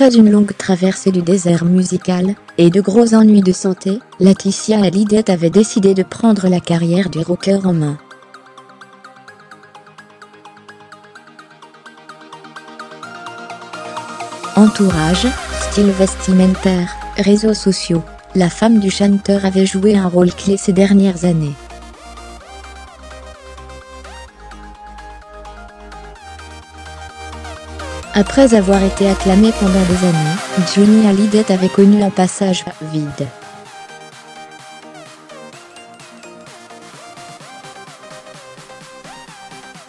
Après une longue traversée du désert musical, et de gros ennuis de santé, Laetitia Hallyday avait décidé de prendre la carrière du rocker en main. Entourage, style vestimentaire, réseaux sociaux, la femme du chanteur avait joué un rôle clé ces dernières années. Après avoir été acclamée pendant des années, Johnny Hallyday avait connu un passage vide.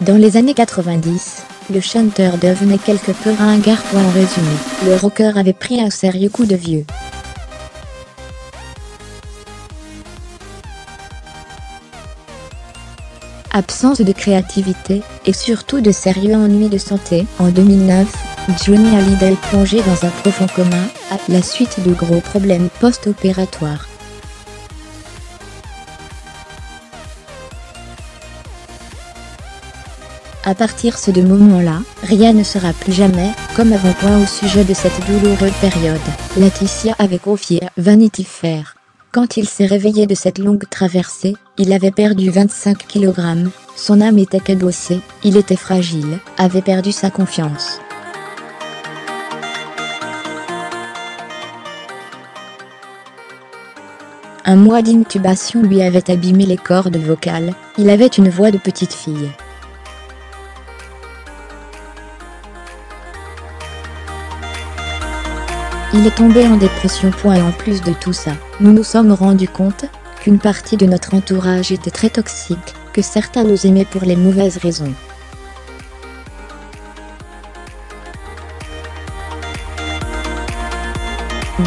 Dans les années 90, le chanteur devenait quelque peu ringard. En résumé, le rocker avait pris un sérieux coup de vieux. Absence de créativité, et surtout de sérieux ennuis de santé. En 2009, Johnny Hallyday est plongé dans un profond coma, à la suite de gros problèmes post-opératoires. À partir de ce moment-là, rien ne sera plus jamais comme avant. Au sujet de cette douloureuse période, Laetitia avait confié à Vanity Fair: quand il s'est réveillé de cette longue traversée, il avait perdu 25 kg, son âme était cabossée, il était fragile, avait perdu sa confiance. Un mois d'intubation lui avait abîmé les cordes vocales, il avait une voix de petite fille. Il est tombé en dépression. Et en plus de tout ça, nous nous sommes rendus compte qu'une partie de notre entourage était très toxique, que certains nous aimaient pour les mauvaises raisons.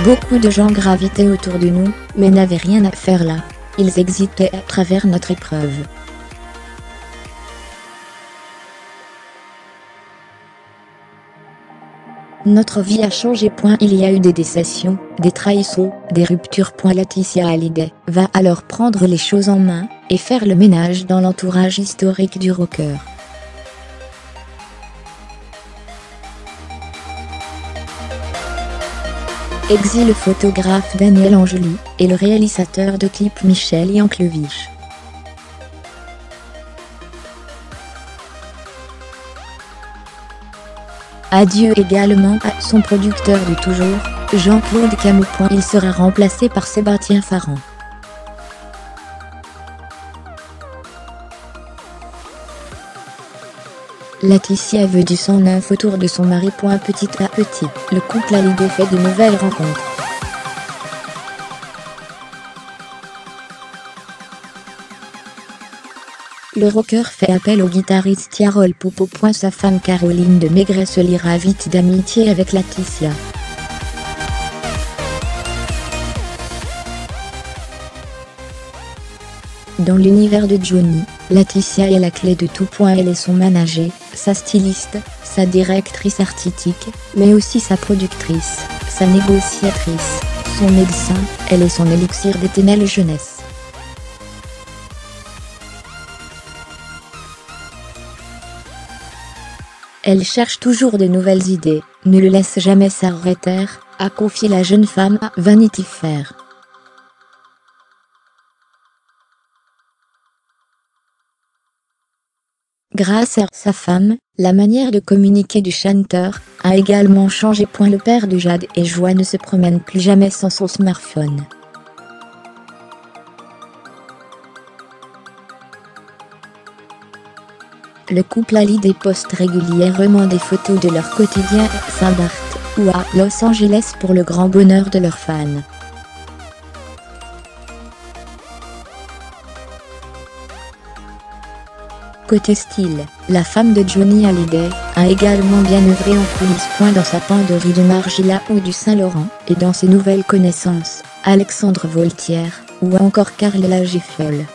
Beaucoup de gens gravitaient autour de nous, mais n'avaient rien à faire là. Ils existaient à travers notre épreuve. Notre vie a changé. Il y a eu des décessions, des trahisons, des ruptures. Laetitia Hallyday va alors prendre les choses en main, et faire le ménage dans l'entourage historique du rocker. Le photographe Daniel Angeli, et le réalisateur de clips Michel Yanklevich. Adieu également à son producteur de toujours, Jean-Claude Camus. Il sera remplacé par Sébastien Farran. Laetitia veut du sang neuf autour de son mari. Petit à petit, le couple Hallyday fait de nouvelles rencontres. Le rocker fait appel au guitariste Yarol Popo. Sa femme Caroline de Maigret se liera vite d'amitié avec Laetitia. Dans l'univers de Johnny, Laetitia est la clé de tout. Elle est son manager, sa styliste, sa directrice artistique, mais aussi sa productrice, sa négociatrice, son médecin. Elle est son élixir d'éternelle jeunesse. Elle cherche toujours de nouvelles idées, ne le laisse jamais s'arrêter, a confié la jeune femme à Vanity Fair. Grâce à sa femme, la manière de communiquer du chanteur a également changé. Le père de Jade et Joie ne se promène plus jamais sans son smartphone. Le couple Hallyday poste régulièrement des photos de leur quotidien à Saint-Barth ou à Los Angeles pour le grand bonheur de leurs fans. Côté style, la femme de Johnny Hallyday a également bien œuvré en coulisses. Dans sa penderie de Margiela ou du Saint-Laurent, et dans ses nouvelles connaissances, Alexandre Voltière, ou encore Karl Lagerfeld.